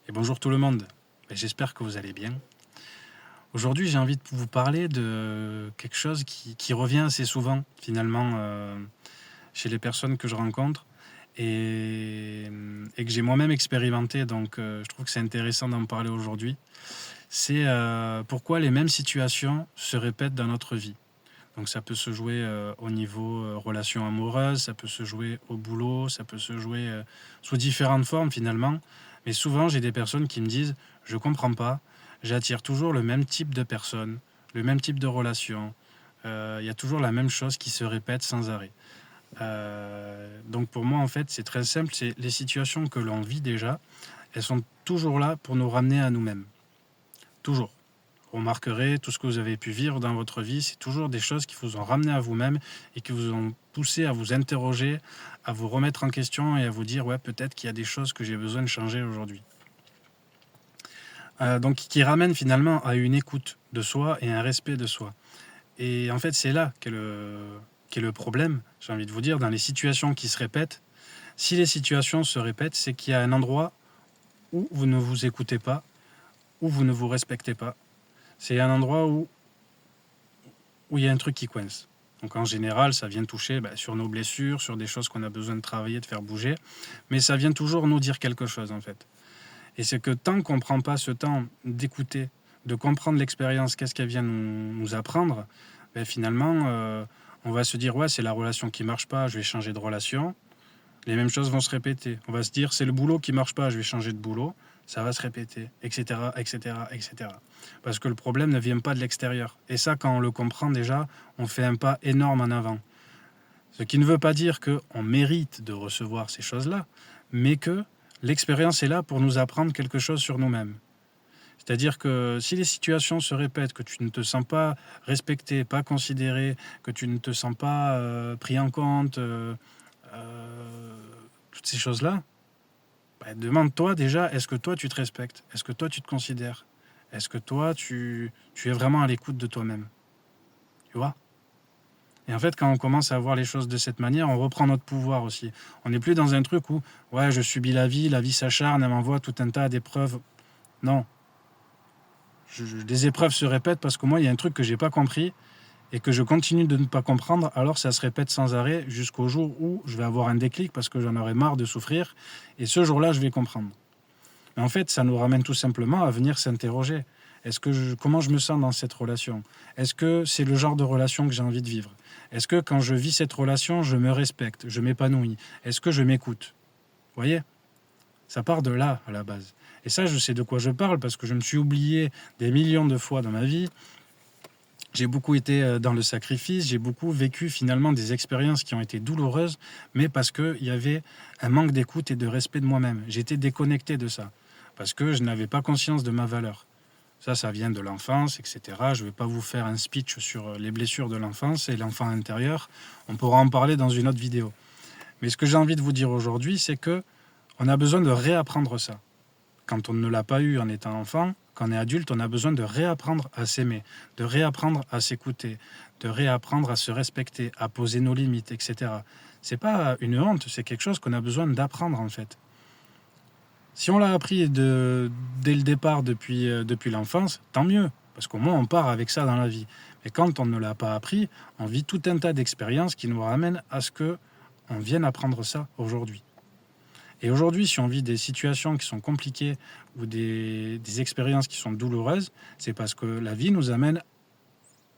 Et bonjour tout le monde, j'espère que vous allez bien. Aujourd'hui j'ai envie de vous parler de quelque chose qui revient assez souvent finalement chez les personnes que je rencontre et que j'ai moi-même expérimenté, donc je trouve que c'est intéressant d'en parler aujourd'hui. C'est pourquoi les mêmes situations se répètent dans notre vie. Donc ça peut se jouer au niveau relations amoureuses, ça peut se jouer au boulot, ça peut se jouer sous différentes formes finalement. Mais souvent j'ai des personnes qui me disent je comprends pas, j'attire toujours le même type de personnes, le même type de relations. Il y a toujours la même chose qui se répète sans arrêt. Donc pour moi en fait c'est très simple, c'est les situations que l'on vit déjà, elles sont toujours là pour nous ramener à nous-mêmes. Toujours. Vous remarquerez, tout ce que vous avez pu vivre dans votre vie, c'est toujours des choses qui vous ont ramené à vous-même et qui vous ont poussé à vous interroger, à vous remettre en question et à vous dire ouais, peut-être qu'il y a des choses que j'ai besoin de changer aujourd'hui. Donc qui ramène finalement à une écoute de soi et un respect de soi. Et en fait, c'est là qu'est le problème, j'ai envie de vous dire, dans les situations qui se répètent. Si les situations se répètent, c'est qu'il y a un endroit où vous ne vous écoutez pas, où vous ne vous respectez pas. C'est un endroit où il y a un truc qui coince. Donc en général, ça vient toucher sur nos blessures, sur des choses qu'on a besoin de travailler, de faire bouger. Mais ça vient toujours nous dire quelque chose en fait. Et c'est que tant qu'on ne prend pas ce temps d'écouter, de comprendre l'expérience, qu'est-ce qu'elle vient nous apprendre, finalement, on va se dire ouais, c'est la relation qui ne marche pas, je vais changer de relation. Les mêmes choses vont se répéter. On va se dire c'est le boulot qui ne marche pas, je vais changer de boulot. Ça va se répéter, etc., etc., etc. Parce que le problème ne vient pas de l'extérieur. Et ça, quand on le comprend déjà, on fait un pas énorme en avant. Ce qui ne veut pas dire qu'on mérite de recevoir ces choses-là, mais que l'expérience est là pour nous apprendre quelque chose sur nous-mêmes. C'est-à-dire que si les situations se répètent, que tu ne te sens pas respecté, pas considéré, que tu ne te sens pas pris en compte, toutes ces choses-là, demande-toi déjà, est-ce que toi tu te respectes? Est-ce que toi tu te considères? Est-ce que toi tu es vraiment à l'écoute de toi-même? Tu vois? Et en fait, quand on commence à voir les choses de cette manière, on reprend notre pouvoir aussi. On n'est plus dans un truc où ouais, je subis la vie s'acharne, elle m'envoie tout un tas d'épreuves. Non. Les épreuves se répètent parce que moi, il y a un truc que j'ai pas compris et que je continue de ne pas comprendre, alors ça se répète sans arrêt jusqu'au jour où je vais avoir un déclic parce que j'en aurai marre de souffrir et ce jour-là, je vais comprendre. Mais en fait, ça nous ramène tout simplement à venir s'interroger. Comment je me sens dans cette relation? Est-ce que c'est le genre de relation que j'ai envie de vivre? Est-ce que quand je vis cette relation, je me respecte, je m'épanouis? Est-ce que je m'écoute? Vous voyez? Ça part de là, à la base. Et ça, je sais de quoi je parle parce que je me suis oublié des millions de fois dans ma vie. J'ai beaucoup été dans le sacrifice, j'ai beaucoup vécu finalement des expériences qui ont été douloureuses, mais parce qu'il y avait un manque d'écoute et de respect de moi-même. J'étais déconnecté de ça, parce que je n'avais pas conscience de ma valeur. Ça vient de l'enfance, etc. Je ne vais pas vous faire un speech sur les blessures de l'enfance et l'enfant intérieur. On pourra en parler dans une autre vidéo. Mais ce que j'ai envie de vous dire aujourd'hui, c'est que on a besoin de réapprendre ça. Quand on ne l'a pas eu en étant enfant, quand on est adulte, on a besoin de réapprendre à s'aimer, de réapprendre à s'écouter, de réapprendre à se respecter, à poser nos limites, etc. C'est pas une honte, c'est quelque chose qu'on a besoin d'apprendre en fait. Si on l'a appris dès le départ, depuis l'enfance, tant mieux, parce qu'au moins on part avec ça dans la vie. Mais quand on ne l'a pas appris, on vit tout un tas d'expériences qui nous ramènent à ce qu'on vienne apprendre ça aujourd'hui. Et aujourd'hui, si on vit des situations qui sont compliquées ou des expériences qui sont douloureuses, c'est parce que la vie nous amène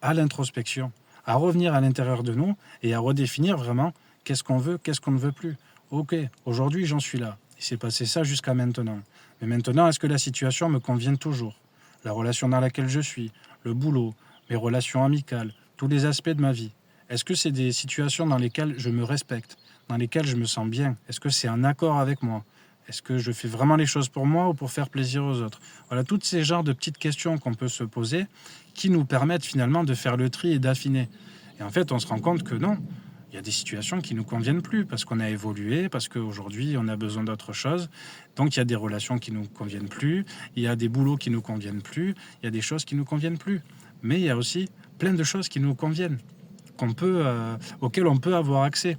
à l'introspection, à revenir à l'intérieur de nous et à redéfinir vraiment qu'est-ce qu'on veut, qu'est-ce qu'on ne veut plus. Ok, aujourd'hui j'en suis là. Il s'est passé ça jusqu'à maintenant. Mais maintenant, est-ce que la situation me convient toujours? La relation dans laquelle je suis, le boulot, mes relations amicales, tous les aspects de ma vie. Est-ce que c'est des situations dans lesquelles je me respecte, dans lesquelles je me sens bien? Est-ce que c'est en accord avec moi? Est-ce que je fais vraiment les choses pour moi ou pour faire plaisir aux autres? Voilà, toutes ces genres de petites questions qu'on peut se poser qui nous permettent finalement de faire le tri et d'affiner. Et en fait, on se rend compte que non, il y a des situations qui ne nous conviennent plus parce qu'on a évolué, parce qu'aujourd'hui, on a besoin d'autre chose. Donc, il y a des relations qui ne nous conviennent plus, il y a des boulots qui ne nous conviennent plus, il y a des choses qui ne nous conviennent plus. Mais il y a aussi plein de choses qui nous conviennent, auxquelles on peut avoir accès.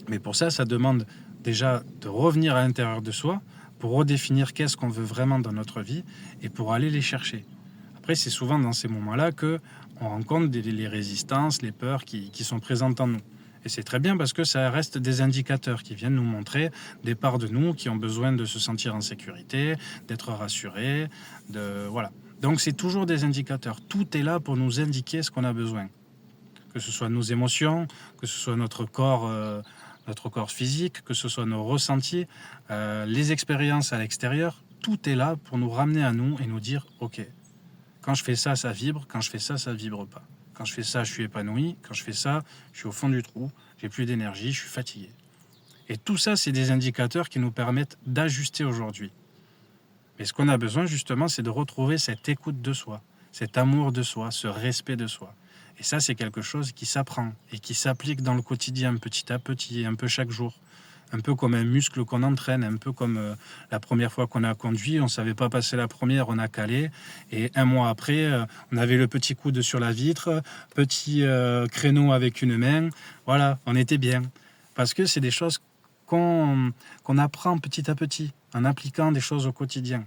Mais pour ça, ça demande déjà de revenir à l'intérieur de soi, pour redéfinir qu'est-ce qu'on veut vraiment dans notre vie et pour aller les chercher. Après, c'est souvent dans ces moments-là qu'on rencontre les résistances, les peurs qui sont présentes en nous. Et c'est très bien parce que ça reste des indicateurs qui viennent nous montrer des parts de nous qui ont besoin de se sentir en sécurité, d'être rassurés, voilà. Donc c'est toujours des indicateurs. Tout est là pour nous indiquer ce qu'on a besoin. Que ce soit nos émotions, que ce soit notre corps physique, que ce soit nos ressentis, les expériences à l'extérieur, tout est là pour nous ramener à nous et nous dire « Ok, quand je fais ça, ça vibre, quand je fais ça, ça vibre pas. Quand je fais ça, je suis épanoui, quand je fais ça, je suis au fond du trou, j'ai plus d'énergie, je suis fatigué. » Et tout ça, c'est des indicateurs qui nous permettent d'ajuster aujourd'hui. Mais ce qu'on a besoin justement, c'est de retrouver cette écoute de soi, cet amour de soi, ce respect de soi. Et ça, c'est quelque chose qui s'apprend et qui s'applique dans le quotidien petit à petit, un peu chaque jour. Un peu comme un muscle qu'on entraîne, un peu comme la première fois qu'on a conduit, on ne savait pas passer la première, on a calé. Et un mois après, on avait le petit coude sur la vitre, petit créneau avec une main. Voilà, on était bien. Parce que c'est des choses qu'on apprend petit à petit, en appliquant des choses au quotidien.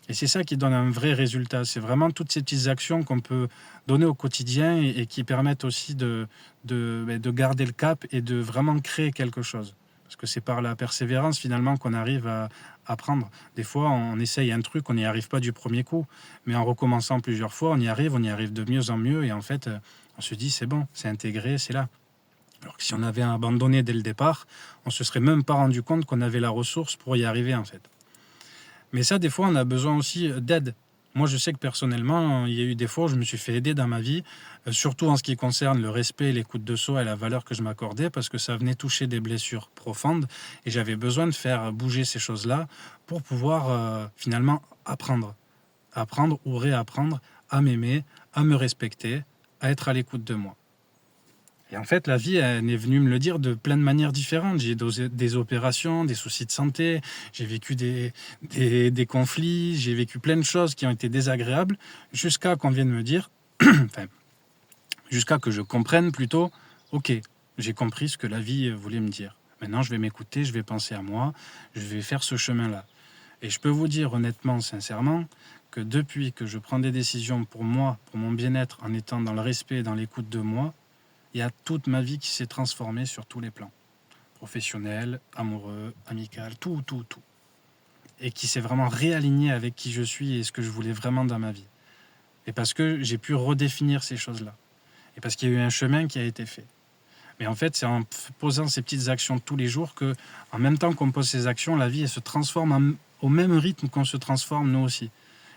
Et c'est ça qui donne un vrai résultat. C'est vraiment toutes ces petites actions qu'on peut donner au quotidien et qui permettent aussi de garder le cap et de vraiment créer quelque chose. Parce que c'est par la persévérance finalement qu'on arrive à apprendre. Des fois, on essaye un truc, on n'y arrive pas du premier coup. Mais en recommençant plusieurs fois, on y arrive de mieux en mieux. Et en fait, on se dit, c'est bon, c'est intégré, c'est là. Alors que si on avait abandonné dès le départ, on ne se serait même pas rendu compte qu'on avait la ressource pour y arriver en fait. Mais ça, des fois, on a besoin aussi d'aide. Moi, je sais que personnellement, il y a eu des fois où je me suis fait aider dans ma vie, surtout en ce qui concerne le respect, l'écoute de soi et la valeur que je m'accordais, parce que ça venait toucher des blessures profondes et j'avais besoin de faire bouger ces choses-là pour pouvoir finalement apprendre ou réapprendre à m'aimer, à me respecter, à être à l'écoute de moi. Et en fait, la vie, elle est venue me le dire de plein de manières différentes. J'ai des opérations, des soucis de santé, j'ai vécu des conflits, j'ai vécu plein de choses qui ont été désagréables, jusqu'à qu'on vienne me dire, enfin, jusqu'à que je comprenne plutôt, ok, j'ai compris ce que la vie voulait me dire. Maintenant, je vais m'écouter, je vais penser à moi, je vais faire ce chemin-là. Et je peux vous dire honnêtement, sincèrement, que depuis que je prends des décisions pour moi, pour mon bien-être, en étant dans le respect et dans l'écoute de moi, il y a toute ma vie qui s'est transformée sur tous les plans. Professionnel, amoureux, amical, tout. Et qui s'est vraiment réaligné avec qui je suis et ce que je voulais vraiment dans ma vie. Et parce que j'ai pu redéfinir ces choses-là. Et parce qu'il y a eu un chemin qui a été fait. Mais en fait, c'est en posant ces petites actions tous les jours que, en même temps qu'on pose ces actions, la vie elle se transforme au même rythme qu'on se transforme nous aussi.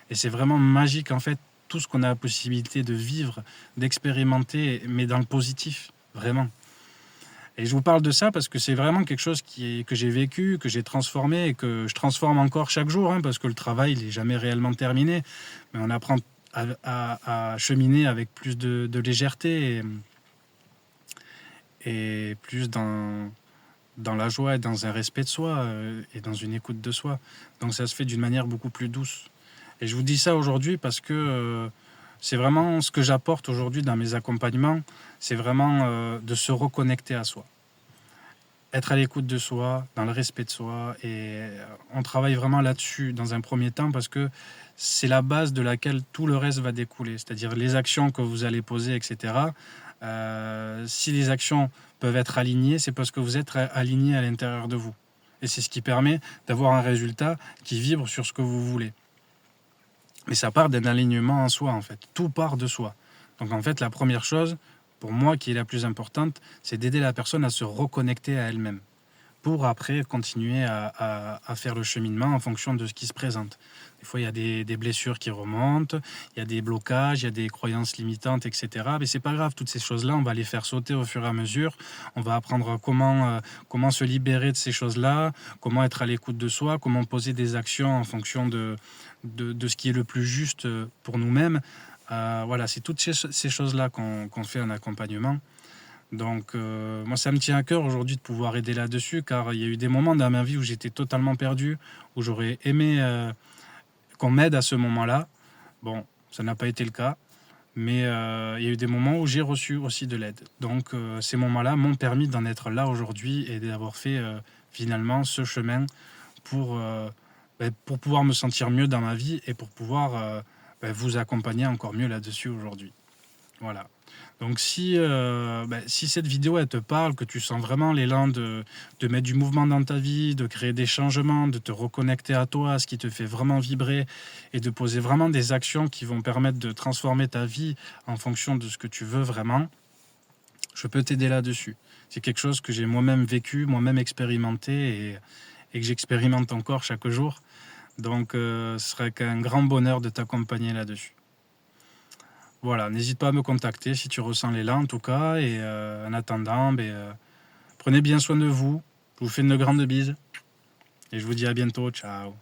Et c'est vraiment magique en fait, tout ce qu'on a la possibilité de vivre, d'expérimenter, mais dans le positif, vraiment. Et je vous parle de ça parce que c'est vraiment quelque chose que j'ai vécu, que j'ai transformé et que je transforme encore chaque jour, parce que le travail n'est jamais réellement terminé. Mais on apprend à cheminer avec plus de légèreté et plus dans la joie et dans un respect de soi et dans une écoute de soi. Donc ça se fait d'une manière beaucoup plus douce. Et je vous dis ça aujourd'hui parce que c'est vraiment ce que j'apporte aujourd'hui dans mes accompagnements, c'est vraiment de se reconnecter à soi. Être à l'écoute de soi, dans le respect de soi. Et on travaille vraiment là-dessus dans un premier temps parce que c'est la base de laquelle tout le reste va découler. C'est-à-dire les actions que vous allez poser, etc. Si les actions peuvent être alignées, c'est parce que vous êtes aligné à l'intérieur de vous. Et c'est ce qui permet d'avoir un résultat qui vibre sur ce que vous voulez. Mais ça part d'un alignement en soi, en fait. Tout part de soi. Donc, en fait, la première chose, pour moi, qui est la plus importante, c'est d'aider la personne à se reconnecter à elle-même. Pour après continuer à faire le cheminement en fonction de ce qui se présente. Des fois, il y a des blessures qui remontent, il y a des blocages, il y a des croyances limitantes, etc. Mais c'est pas grave, toutes ces choses-là, on va les faire sauter au fur et à mesure. On va apprendre comment se libérer de ces choses-là, comment être à l'écoute de soi, comment poser des actions en fonction de ce qui est le plus juste pour nous-mêmes. Voilà, c'est toutes ces choses-là qu'on fait en accompagnement. Donc moi ça me tient à cœur aujourd'hui de pouvoir aider là-dessus, car il y a eu des moments dans ma vie où j'étais totalement perdu, où j'aurais aimé qu'on m'aide à ce moment-là. Bon, ça n'a pas été le cas, mais il y a eu des moments où j'ai reçu aussi de l'aide. Donc ces moments-là m'ont permis d'en être là aujourd'hui et d'avoir fait finalement ce chemin pour pour pouvoir me sentir mieux dans ma vie et pour pouvoir vous accompagner encore mieux là-dessus aujourd'hui. Voilà. Donc si cette vidéo elle te parle, que tu sens vraiment l'élan de mettre du mouvement dans ta vie, de créer des changements, de te reconnecter à toi, à ce qui te fait vraiment vibrer et de poser vraiment des actions qui vont permettre de transformer ta vie en fonction de ce que tu veux vraiment, je peux t'aider là-dessus. C'est quelque chose que j'ai moi-même vécu, moi-même expérimenté et que j'expérimente encore chaque jour. Donc ce serait qu'un grand bonheur de t'accompagner là-dessus. Voilà, n'hésite pas à me contacter si tu ressens l'élan en tout cas. Et en attendant, prenez bien soin de vous. Je vous fais une grande bise. Et je vous dis à bientôt. Ciao.